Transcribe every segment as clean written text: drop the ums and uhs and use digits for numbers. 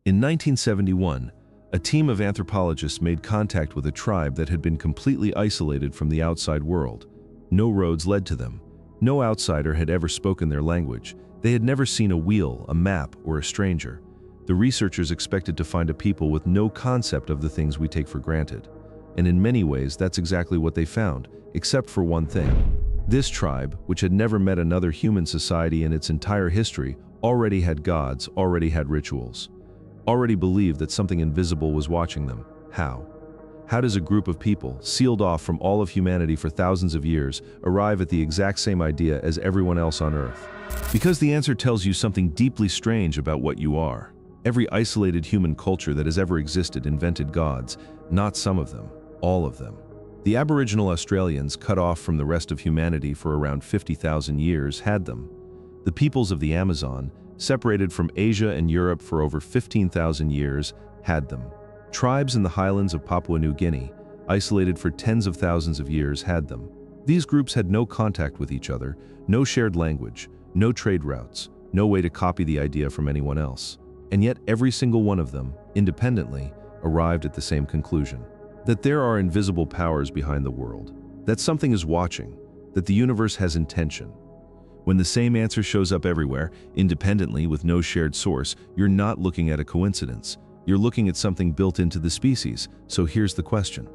In 1971, a team of anthropologists made contact with a tribe that had been completely isolated from the outside world. No roads led to them. No outsider had ever spoken their language. They had never seen a wheel, a map, or a stranger. The researchers expected to find a people with no concept of the things we take for granted. And in many ways, that's exactly what they found, except for one thing. This tribe, which had never met another human society in its entire history, already had gods, already had rituals, already believed that something invisible was watching them. How? How does a group of people, sealed off from all of humanity for thousands of years, arrive at the exact same idea as everyone else on Earth? Because the answer tells you something deeply strange about what you are. Every isolated human culture that has ever existed invented gods, not some of them, all of them. The Aboriginal Australians, cut off from the rest of humanity for around 50,000 years, had them. The peoples of the Amazon, separated from Asia and Europe for over 15,000 years, had them. Tribes in the highlands of Papua New Guinea, isolated for tens of thousands of years, had them. These groups had no contact with each other, no shared language, no trade routes, no way to copy the idea from anyone else. And yet every single one of them, independently, arrived at the same conclusion: that there are invisible powers behind the world, that something is watching, that the universe has intention. When the same answer shows up everywhere, independently with no shared source, you're not looking at a coincidence. You're looking at something built into the species. So here's the question.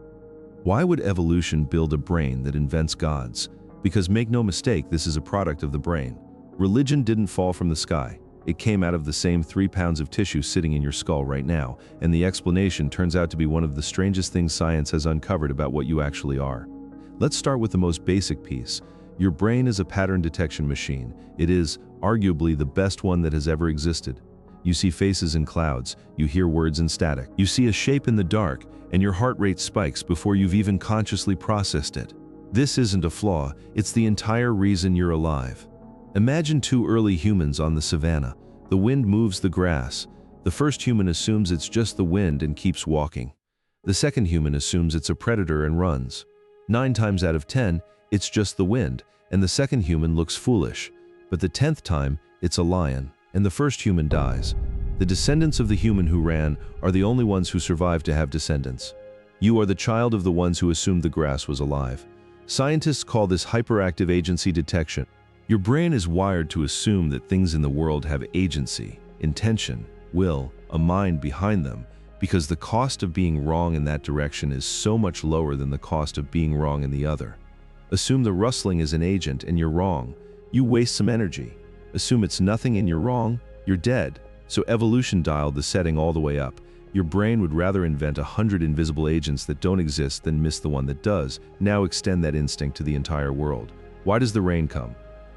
Why would evolution build a brain that invents gods? Because make no mistake, this is a product of the brain. Religion didn't fall from the sky. It came out of the same 3 pounds of tissue sitting in your skull right now, and the explanation turns out to be one of the strangest things science has uncovered about what you actually are. Let's start with the most basic piece. Your brain is a pattern detection machine. It is, arguably, the best one that has ever existed. You see faces in clouds, you hear words in static, you see a shape in the dark, and your heart rate spikes before you've even consciously processed it. This isn't a flaw, it's the entire reason you're alive. Imagine 2 early humans on the Savanna. The wind moves the grass. The first human assumes it's just the wind and keeps walking. The second human assumes it's a predator and runs. 9 times out of 10, it's just the wind, and the second human looks foolish. But the 10th time, it's a lion, and the first human dies. The descendants of the human who ran are the only ones who survive to have descendants. You are the child of the ones who assumed the grass was alive. Scientists call this hyperactive agency detection. Your brain is wired to assume that things in the world have agency, intention, will, a mind behind them, because the cost of being wrong in that direction is so much lower than the cost of being wrong in the other. Assume the rustling is an agent and you're wrong. You waste some energy. Assume it's nothing and you're wrong, you're dead. So evolution dialed the setting all the way up. Your brain would rather invent 100 invisible agents that don't exist than miss the one that does. Now extend that instinct to the entire world. Why does the rain come?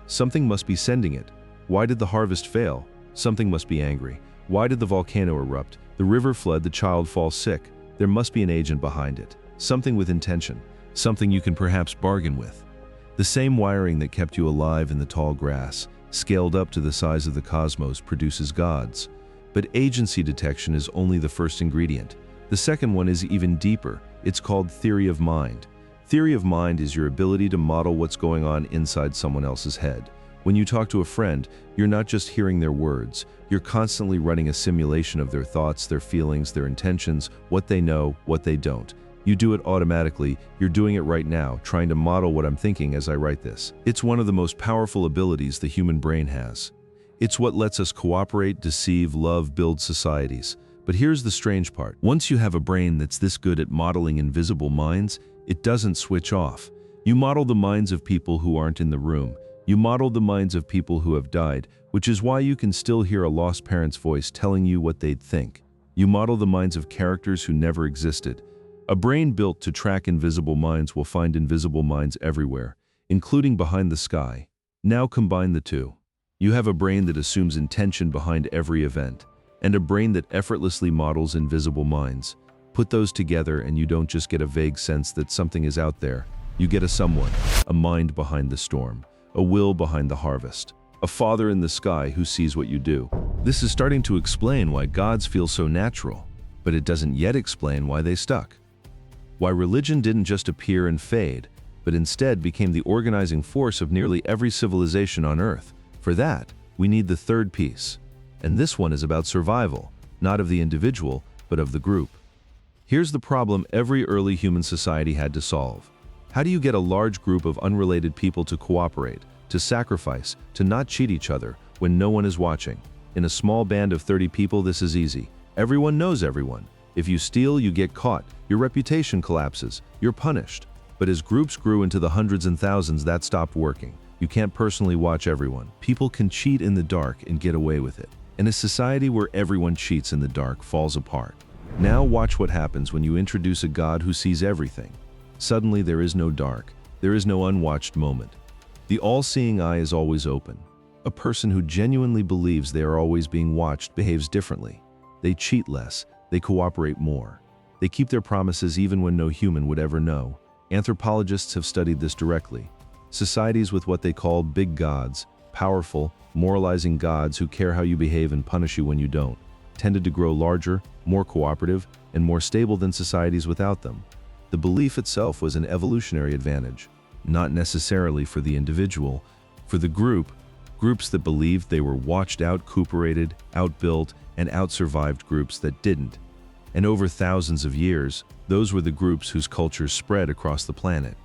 Something must be sending it. Why did the harvest fail? Something must be angry. Why did the volcano erupt? The river flood, the child falls sick. There must be an agent behind it. Something with intention. Something you can perhaps bargain with. The same wiring that kept you alive in the tall grass, scaled up to the size of the cosmos, produces gods. But agency detection is only the first ingredient. The second one is even deeper. It's called theory of mind. Theory of mind is your ability to model what's going on inside someone else's head. When you talk to a friend, you're not just hearing their words. You're constantly running a simulation of their thoughts, their feelings, their intentions, what they know, what they don't. You do it automatically. You're doing it right now, trying to model what I'm thinking as I write this. It's one of the most powerful abilities the human brain has. It's what lets us cooperate, deceive, love, build societies. But here's the strange part. Once you have a brain that's this good at modeling invisible minds, it doesn't switch off. You model the minds of people who aren't in the room. You model the minds of people who have died, which is why you can still hear a lost parent's voice telling you what they'd think. You model the minds of characters who never existed. A brain built to track invisible minds will find invisible minds everywhere, including behind the sky. Now combine the two. You have a brain that assumes intention behind every event, and a brain that effortlessly models invisible minds. Put those together and you don't just get a vague sense that something is out there. You get a someone, a mind behind the storm, a will behind the harvest, a father in the sky who sees what you do. This is starting to explain why gods feel so natural, but it doesn't yet explain why they stuck. Why religion didn't just appear and fade, but instead became the organizing force of nearly every civilization on Earth. For that, we need the third piece. And this one is about survival. not of the individual, but of the group. Here's the problem every early human society had to solve. How do you get a large group of unrelated people to cooperate, to sacrifice, to not cheat each other when no one is watching? In a small band of 30 people, this is easy. Everyone knows everyone. If you steal, you get caught. Your reputation collapses. You're punished. But as groups grew into the hundreds and thousands, that stopped working. You can't personally watch everyone. People can cheat in the dark and get away with it. And a society where everyone cheats in the dark falls apart. Now watch what happens when you introduce a God who sees everything. Suddenly there is no dark. There is no unwatched moment. The all-seeing eye is always open. A person who genuinely believes they are always being watched behaves differently. They cheat less. They cooperate more. They keep their promises even when no human would ever know. Anthropologists have studied this directly. Societies with what they call big gods, powerful, moralizing gods who care how you behave and punish you when you don't, tended to grow larger, more cooperative, and more stable than societies without them. The belief itself was an evolutionary advantage, not necessarily for the individual. For the groups that believed they were watched out, cooperated, outbuilt, and outsurvived groups that didn't. And over thousands of years, those were the groups whose cultures spread across the planet.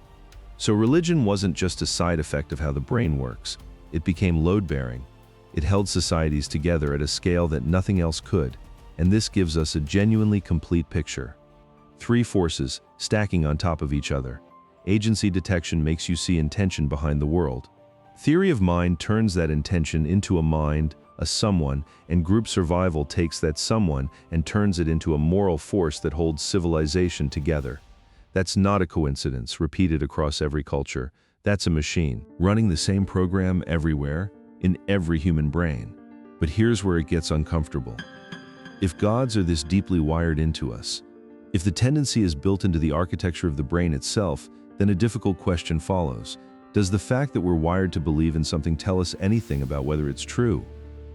So religion wasn't just a side effect of how the brain works. It became load-bearing. It held societies together at a scale that nothing else could, and this gives us a genuinely complete picture. 3 forces stacking on top of each other. Agency detection makes you see intention behind the world. Theory of mind turns that intention into a mind, a someone, and group survival takes that someone and turns it into a moral force that holds civilization together. That's not a coincidence, repeated across every culture. That's a machine, running the same program everywhere, in every human brain. But here's where it gets uncomfortable. If gods are this deeply wired into us, if the tendency is built into the architecture of the brain itself, then a difficult question follows. Does the fact that we're wired to believe in something tell us anything about whether it's true?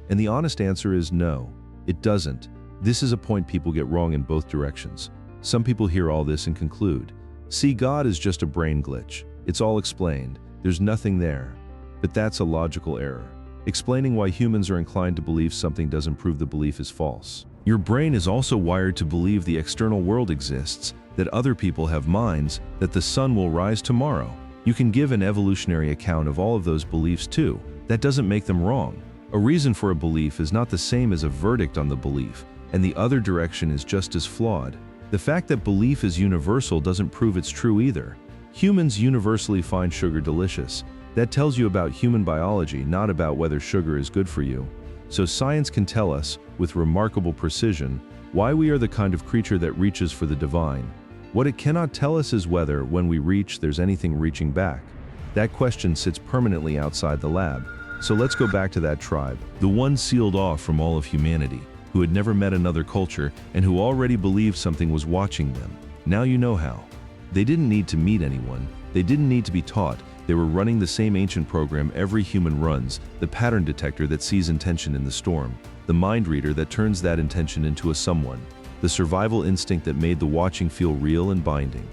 And the honest answer is no, it doesn't. This is a point people get wrong in both directions. Some people hear all this and conclude, see, God is just a brain glitch. It's all explained. There's nothing there. But that's a logical error. Explaining why humans are inclined to believe something doesn't prove the belief is false. Your brain is also wired to believe the external world exists, that other people have minds, that the sun will rise tomorrow. You can give an evolutionary account of all of those beliefs too. That doesn't make them wrong. A reason for a belief is not the same as a verdict on the belief, and the other direction is just as flawed. The fact that belief is universal doesn't prove it's true either. Humans universally find sugar delicious. That tells you about human biology, not about whether sugar is good for you. So science can tell us, with remarkable precision, why we are the kind of creature that reaches for the divine. What it cannot tell us is whether, when we reach, there's anything reaching back. That question sits permanently outside the lab. So let's go back to that tribe, the one sealed off from all of humanity, who had never met another culture and who already believed something was watching them. Now you know how. They didn't need to meet anyone. They didn't need to be taught. They were running the same ancient program every human runs, the pattern detector that sees intention in the storm, the mind reader that turns that intention into a someone, the survival instinct that made the watching feel real and binding.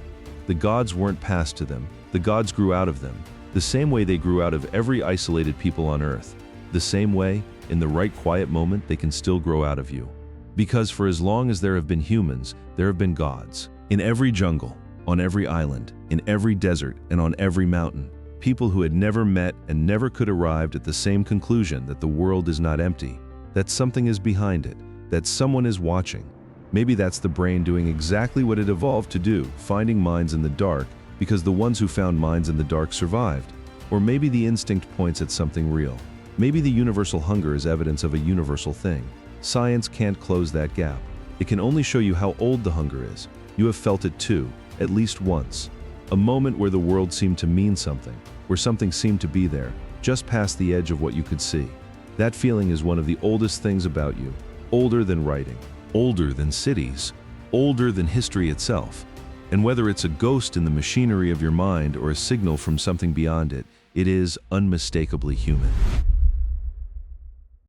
The gods weren't passed to them. The gods grew out of them, the same way they grew out of every isolated people on earth. The same way, in the right quiet moment, they can still grow out of you. Because for as long as there have been humans, there have been gods. In every jungle, on every island, in every desert, and on every mountain. People who had never met and never could arrive at the same conclusion that the world is not empty, that something is behind it, that someone is watching. Maybe that's the brain doing exactly what it evolved to do, finding minds in the dark, because the ones who found minds in the dark survived. Or maybe the instinct points at something real. Maybe the universal hunger is evidence of a universal thing. Science can't close that gap. It can only show you how old the hunger is. You have felt it too, at least once. A moment where the world seemed to mean something, where something seemed to be there, just past the edge of what you could see. That feeling is one of the oldest things about you, older than writing, older than cities, older than history itself. And whether it's a ghost in the machinery of your mind or a signal from something beyond it, it is unmistakably human.